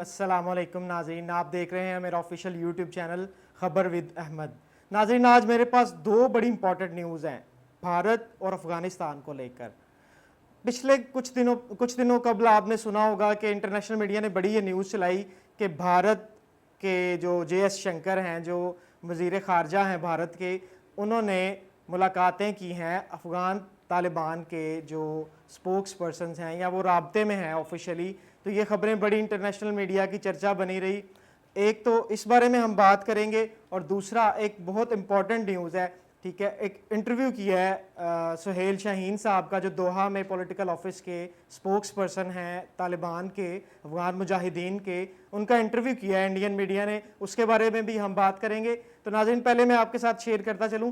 अस्सलाम वालेकुम नाज़रीन, आप देख रहे हैं मेरा ऑफिशियल यूट्यूब चैनल खबर विद अहमद। नाज़रीन, आज मेरे पास दो बड़ी इंपॉर्टेंट न्यूज़ हैं भारत और अफ़गानिस्तान को लेकर। पिछले कुछ दिनों कबल आपने सुना होगा कि इंटरनेशनल मीडिया ने बड़ी ये न्यूज़ चलाई कि भारत के जो JS शंकर हैं, जो वज़ीर ख़ारजा हैं भारत के, उन्होंने मुलाकातें की हैं अफ़गान तालिबान के जो स्पोक्स पर्सनस हैं या वो राब्ते में हैं ऑफिशियली। तो ये ख़बरें बड़ी इंटरनेशनल मीडिया की चर्चा बनी रही। एक तो इस बारे में हम बात करेंगे और दूसरा एक बहुत इंपॉर्टेंट न्यूज़ है, ठीक है। एक इंटरव्यू किया है सुहेल शाहीन साहब का, जो दोहा में पॉलिटिकल ऑफिस के स्पोक्स पर्सन हैं तालिबान के, अफगान मुजाहिदीन के, उनका इंटरव्यू किया है इंडियन मीडिया ने, उसके बारे में भी हम बात करेंगे। तो नाज़रीन, पहले मैं आपके साथ शेयर करता चलूँ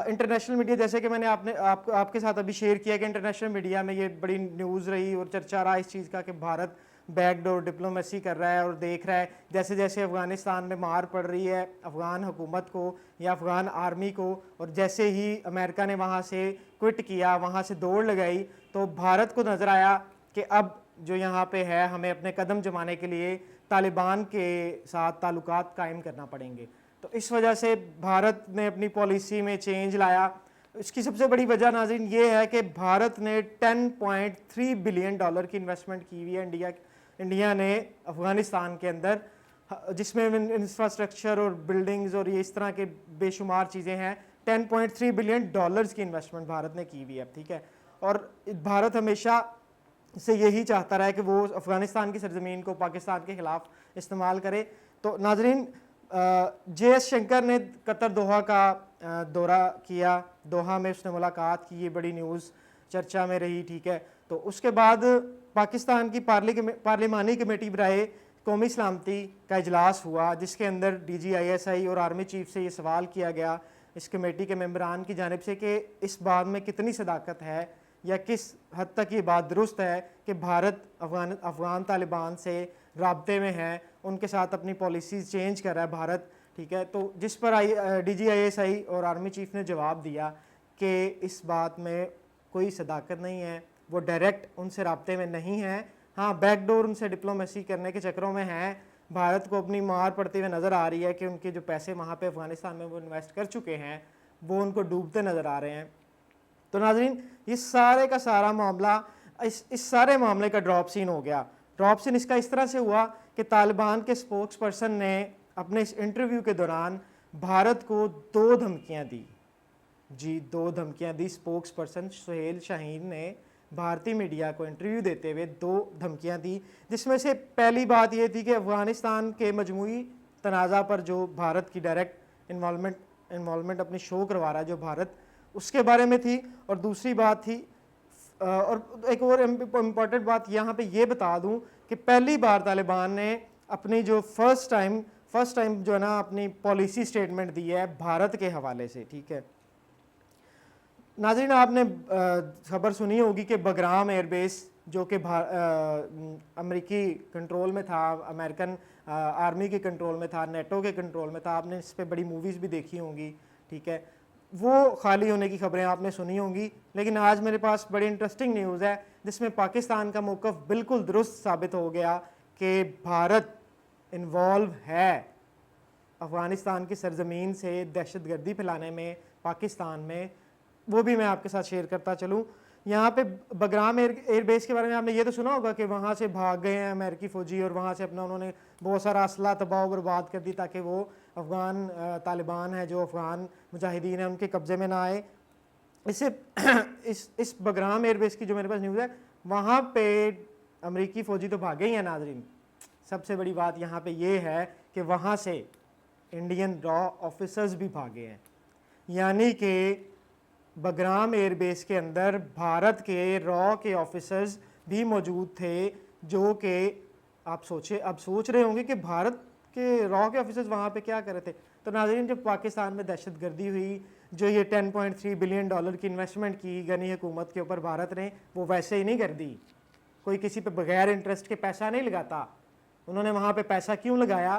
इंटरनेशनल मीडिया, जैसे कि मैंने आपके साथ अभी शेयर किया कि इंटरनेशनल मीडिया में ये बड़ी न्यूज़ रही और चर्चा रहा इस चीज़ का कि भारत बैकडोर डिप्लोमेसी कर रहा है और देख रहा है जैसे जैसे अफ़गानिस्तान में मार पड़ रही है अफ़गान हुकूमत को या अफ़गान आर्मी को, और जैसे ही अमेरिका ने वहाँ से क्विट किया, वहाँ से दौड़ लगाई, तो भारत को नज़र आया कि अब जो यहाँ पे है हमें अपने कदम जमाने के लिए तालिबान के साथ ताल्लुकात कायम करना पड़ेंगे। तो इस वजह से भारत ने अपनी पॉलिसी में चेंज लाया। इसकी सबसे बड़ी वजह नाज़रीन ये है कि भारत ने $10.3 बिलियन की इन्वेस्टमेंट की हुई है इंडिया ने अफ़गानिस्तान के अंदर, जिसमें इंफ्रास्ट्रक्चर और बिल्डिंग्स और ये इस तरह के बेशुमार चीज़ें हैं। $10.3 बिलियन की इन्वेस्टमेंट भारत ने की हुई है, ठीक है। और भारत हमेशा से यही चाहता रहा है कि वो अफ़गानिस्तान की सरजमीन को पाकिस्तान के ख़िलाफ़ इस्तेमाल करे। तो नाज़रीन, JS शंकर ने कतर दोहा का दौरा किया, दोहा में उसने मुलाकात की, ये बड़ी न्यूज़ चर्चा में रही, ठीक है। तो उसके बाद पाकिस्तान की पार्लिमानी कमेटी बराए कौमी सलामती का इजलास हुआ, जिसके अंदर DGISI और आर्मी चीफ से ये सवाल किया गया इस कमेटी के मेंबरान की जानिब से कि इस बात में कितनी सदाकत है या किस हद तक ये बात दुरुस्त है कि भारत अफ़गान तालिबान से राब्ते में है, उनके साथ अपनी पॉलिसीज़ चेंज कर रहा है भारत, ठीक है। तो जिस पर DGISI और आर्मी चीफ ने जवाब दिया कि इस बात में कोई सदाकत नहीं है, वो डायरेक्ट उनसे राब्ते में नहीं है, हाँ बैकडोर उनसे डिप्लोमेसी करने के चक्करों में हैं। भारत को अपनी मार पड़ते हुए नज़र आ रही है कि उनके जो पैसे वहाँ पे अफ़गानिस्तान में वो इन्वेस्ट कर चुके हैं वो उनको डूबते नज़र आ रहे हैं। तो नाज़रीन, ये सारे का सारा मामला, इस सारे मामले का ड्रॉप सीन हो गया। ड्रॉप सीन इसका इस तरह से हुआ कि तालिबान के स्पोक्स पर्सन ने अपने इस इंटरव्यू के दौरान भारत को 2 धमकियाँ दी। जी, 2 धमकियाँ दी। स्पोक्स पर्सन सुहेल शाहीन ने भारतीय मीडिया को इंटरव्यू देते हुए 2 धमकियाँ दी, जिसमें से पहली बात ये थी कि अफ़गानिस्तान के मजमूई तनाज़ा पर जो भारत की डायरेक्ट इन्वॉल्वमेंट अपनी शो करवा रहा है जो भारत, उसके बारे में थी। और दूसरी बात थी, और एक और इम्पॉर्टेंट बात यहाँ पे ये बता दूँ कि पहली बार तालिबान ने अपनी जो फर्स्ट टाइम जो है ना अपनी पॉलिसी स्टेटमेंट दी है भारत के हवाले से, ठीक है। नाज़रीन, आपने खबर सुनी होगी कि बगराम एयरबेस जो कि अमेरिकी कंट्रोल में था, अमेरिकन आर्मी के कंट्रोल में था, नेटो के कंट्रोल में था, आपने इस पर बड़ी मूवीज़ भी देखी होंगी, ठीक है। वो खाली होने की खबरें आपने सुनी होंगी, लेकिन आज मेरे पास बड़ी इंटरेस्टिंग न्यूज़ है जिसमें पाकिस्तान का मौक़िफ़ बिल्कुल दुरुस्त साबित हो गया कि भारत इन्वॉल्व है अफ़गानिस्तान की सरजमीन से दहशतगर्दी फैलाने में पाकिस्तान में। वो भी मैं आपके साथ शेयर करता चलूँ। यहाँ पे बगराम एयरबेस के बारे में आपने ये तो सुना होगा कि वहाँ से भाग गए हैं अमेरिकी फ़ौजी और वहाँ से अपना उन्होंने बहुत सारा असला तबाह बर्बाद कर दी ताकि वो अफ़गान तालिबान है जो अफ़गान मुजाहिदीन है उनके कब्ज़े में ना आए। इस बगराम एयरबेस की जो मेरे पास न्यूज़ है, वहाँ पे अमेरिकी फ़ौजी तो भागे ही हैं नाज़रीन। सबसे बड़ी बात यहाँ पे ये है कि वहाँ से इंडियन रॉ ऑफिसर्स भी भागे हैं, यानी कि बगराम एयरबेस के अंदर भारत के रॉ के ऑफिसर्स भी मौजूद थे, जो कि आप सोच रहे होंगे कि भारत के रॉ के ऑफिसर्स वहाँ पे क्या कर रहे थे। तो नाज़रीन, जब पाकिस्तान में दहशतगर्दी हुई, जो ये $10.3 बिलियन की इन्वेस्टमेंट की गनी हुकूमत के ऊपर भारत ने, वो वैसे ही नहीं कर दी। कोई किसी पे बगैर इंटरेस्ट के पैसा नहीं लगाता। उन्होंने वहाँ पे पैसा क्यों लगाया?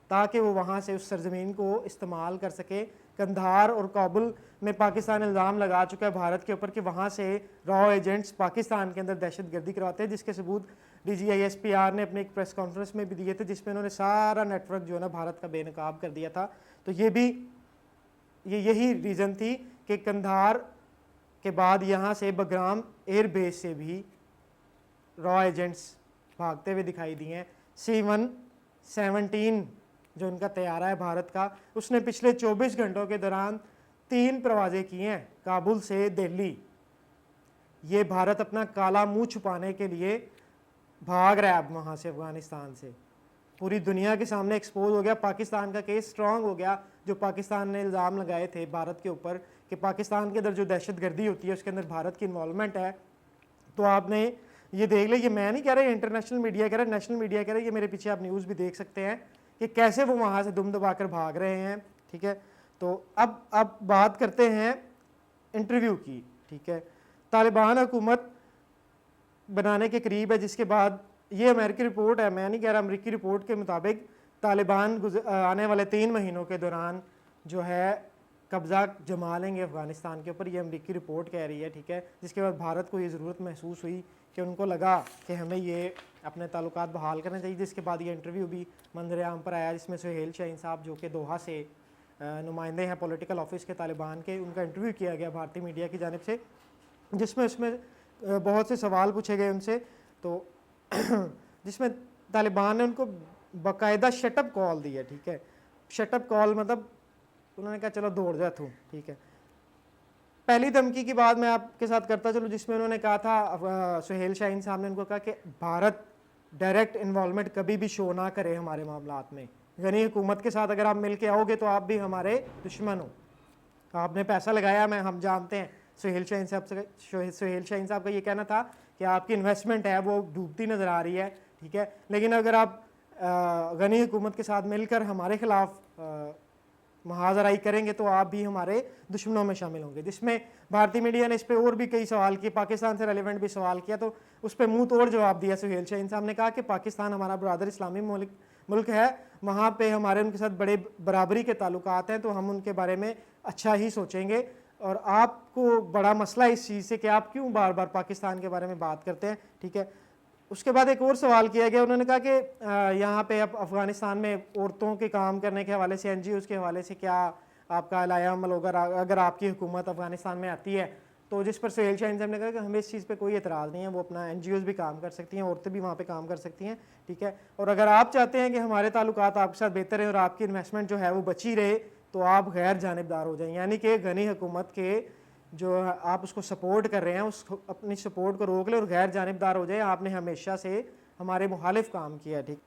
ताकि वो वहाँ से उस सरजमीन को इस्तेमाल कर सके कंधार और काबुल में पाकिस्तान इल्ज़ाम लगा चुका है भारत के ऊपर कि वहाँ से रॉ एजेंट्स पाकिस्तान के अंदर दहशतगर्दी करवाते हैं, जिसके सबूत DGISPR ने अपने एक प्रेस कॉन्फ्रेंस में भी दिए थे, जिसमें उन्होंने सारा नेटवर्क जो है ना भारत का बेनकाब कर दिया था। तो यही रीज़न थी कि कंधार के बाद यहाँ से बगराम एयरबेस से भी रॉ एजेंट्स भागते हुए दिखाई दिए हैं। C-117 जो इनका तैयारा है भारत का, उसने पिछले 24 घंटों के दौरान 3 परवाज़ें की हैं काबुल से दिल्ली। ये भारत अपना काला मुंह छुपाने के लिए भाग रहा है अब वहाँ से, अफगानिस्तान से। पूरी दुनिया के सामने एक्सपोज हो गया, पाकिस्तान का केस स्ट्रांग हो गया। जो पाकिस्तान ने इल्ज़ाम लगाए थे भारत के ऊपर कि पाकिस्तान के अंदर जो दहशतगर्दी होती है उसके अंदर भारत की इन्वॉल्वमेंट है, तो आपने ये देख ले, ये मैं नहीं कह रहा, इंटरनेशनल मीडिया कह रहा है, नेशनल मीडिया कह रहा है। ये मेरे पीछे आप न्यूज़ भी देख सकते हैं कि कैसे वो वहाँ से दुम दबाकर भाग रहे हैं। ठीक है, तो अब बात करते हैं इंटरव्यू की। ठीक है, तालिबान हुकूमत बनाने के करीब है, जिसके बाद ये अमेरिकी रिपोर्ट है, मैं नहीं कह रहा, अमेरिकी रिपोर्ट के मुताबिक तालिबान आने वाले 3 महीनों के दौरान जो है कब्ज़ा जमा लेंगे अफ़गानिस्तान के ऊपर। ये अमेरिकी रिपोर्ट कह रही है। ठीक है, जिसके बाद भारत को ये ज़रूरत महसूस हुई कि उनको लगा कि हमें ये अपने ताल्लुकात बहाल करने चाहिए। जिसके बाद ये इंटरव्यू भी मंजर आम पर आया, जिसमें सुहेल शाहीन साहब जो कि दोहा से नुमाइंदे हैं पॉलिटिकल ऑफिस के तालिबान के, उनका इंटरव्यू किया गया भारतीय मीडिया की जानिब से, जिसमें उसमें बहुत से सवाल पूछे गए उनसे। तो जिसमें तालिबान ने उनको बाकायदा शटअप कॉल दी है। ठीक है, शटअप कॉल मतलब उन्होंने कहा चलो दौड़ जा तू। ठीक है, पहली धमकी की बात मैं आपके साथ करता चलूँ, जिसमें उन्होंने कहा था, सुहेल शाहीन साहब ने उनको कहा कि भारत डायरेक्ट इन्वॉल्वमेंट कभी भी शो ना करे हमारे मामलात में। गनी हुकूमत के साथ अगर आप मिल के आओगे तो आप भी हमारे दुश्मन हो। आपने पैसा लगाया, हम जानते हैं। सुहेल शाहीन साहब का ये कहना था कि आपकी इन्वेस्टमेंट है वो डूबती नज़र आ रही है। ठीक है, लेकिन अगर आप गनी हुकूमत के साथ मिलकर हमारे खिलाफ महाजराई करेंगे तो आप भी हमारे दुश्मनों में शामिल होंगे। जिसमें भारतीय मीडिया ने इस पर और भी कई सवाल किए, पाकिस्तान से रेलिवेंट भी सवाल किया, तो उस पर मुंह तोड़ जवाब दिया सुहेल शाहीन साहब ने। कहा कि पाकिस्तान हमारा ब्रादर इस्लामी मुल्क है, वहाँ पे हमारे उनके साथ बड़े बराबरी के ताल्लुकात हैं, तो हम उनके बारे में अच्छा ही सोचेंगे। और आपको बड़ा मसला इस चीज़ से कि आप क्यों बार बार पाकिस्तान के बारे में बात करते हैं। ठीक है, उसके बाद एक और सवाल किया गया, उन्होंने कहा कि यहाँ पे अब अफ़गानिस्तान में औरतों के काम करने के हवाले से, NGOs के हवाले से क्या आपका अलाया अमल होगा अगर आपकी हुकूमत अफ़गानिस्तान में आती है। तो जिस पर सुहेल शाहीन साहब ने कहा कि हमें इस चीज़ पे कोई एतराज़ नहीं है, वो अपना NGOs भी काम कर सकती हैं, औरतें भी वहाँ पे काम कर सकती हैं। ठीक है, और अगर आप चाहते हैं कि हमारे ताल्लुकात आपके साथ बेहतर है और आपकी इन्वेस्टमेंट जो है वो बची रहे, तो आप गैर जानिबदार हो जाएं, यानी कि गनी हुकूमत के जो आप उसको सपोर्ट कर रहे हैं उस अपनी सपोर्ट को रोक ले और गैर जानिबदार हो जाए। आपने हमेशा से हमारे मुखालिफ काम किया। ठीक,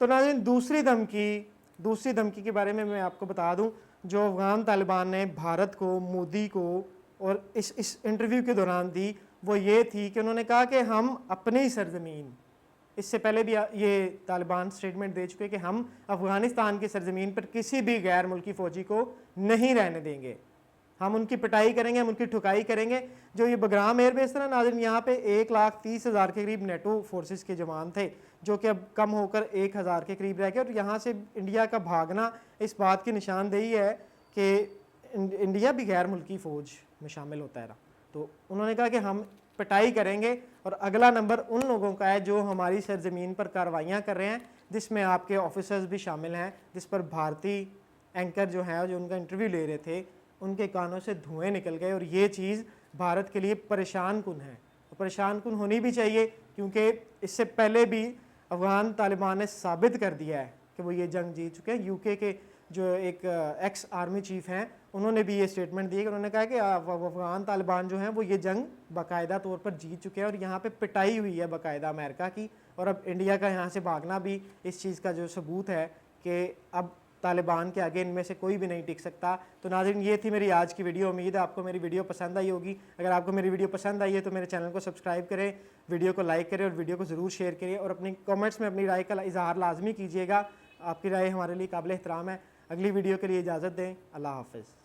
तो नाज़रीन दूसरी धमकी के बारे में मैं आपको बता दूं, जो अफगान तालिबान ने भारत को, मोदी को और इस इंटरव्यू के दौरान दी, वो ये थी कि उन्होंने कहा कि हम अपनी सरजमीन, इससे पहले भी ये तालिबान स्टेटमेंट दे चुके कि हम अफ़गानिस्तान की सरजमीन पर किसी भी गैर मुल्की फ़ौजी को नहीं रहने देंगे, हम उनकी पिटाई करेंगे, हम उनकी ठुकाई करेंगे। जो ये बगराम एयरबेस था ना नाज़रीन, यहाँ पे 1,30,000 के करीब नेटो फोर्सेस के जवान थे, जो कि अब कम होकर 1,000 के करीब रह गए। और यहाँ से इंडिया का भागना इस बात की निशानदेही है कि इंडिया भी गैर मुल्की फ़ौज में शामिल होता है। तो उन्होंने कहा कि हम पिटाई करेंगे, और अगला नंबर उन लोगों का है जो हमारी सरजमीन पर कार्रवाइयाँ कर रहे हैं, जिसमें आपके ऑफिसर्स भी शामिल हैं। जिस पर भारतीय एंकर जो है, जो उनका इंटरव्यू ले रहे थे, उनके कानों से धुएं निकल गए। और ये चीज़ भारत के लिए परेशान कुन है, परेशान कुन होनी भी चाहिए, क्योंकि इससे पहले भी अफ़गान तालिबान ने साबित कर दिया है कि वो ये जंग जीत चुके हैं। UK के जो एक एक्स आर्मी चीफ हैं, उन्होंने भी ये स्टेटमेंट दिए कि उन्होंने कहा कि अफ़गान तालिबान जो हैं वो ये जंग बाकायदा तौर पर जीत चुके हैं, और यहाँ पे पिटाई हुई है बाकायदा अमेरिका की। और अब इंडिया का यहाँ से भागना भी इस चीज़ का जो सबूत है कि अब तालिबान के आगे इनमें से कोई भी नहीं टिक सकता। तो नाज़रीन, ये थी मेरी आज की वीडियो। उम्मीद है आपको मेरी वीडियो पसंद आई होगी। अगर आपको मेरी वीडियो पसंद आई है तो मेरे चैनल को सब्सक्राइब करें, वीडियो को लाइक करें और वीडियो को ज़रूर शेयर करिए, और अपनी कमेंट्स में अपनी राय का इजहार लाजमी कीजिएगा। आपकी राय हमारे लिए काबिल एहतराम है। अगली वीडियो के लिए इजाज़त दें। अल्लाह हाफ़िज़।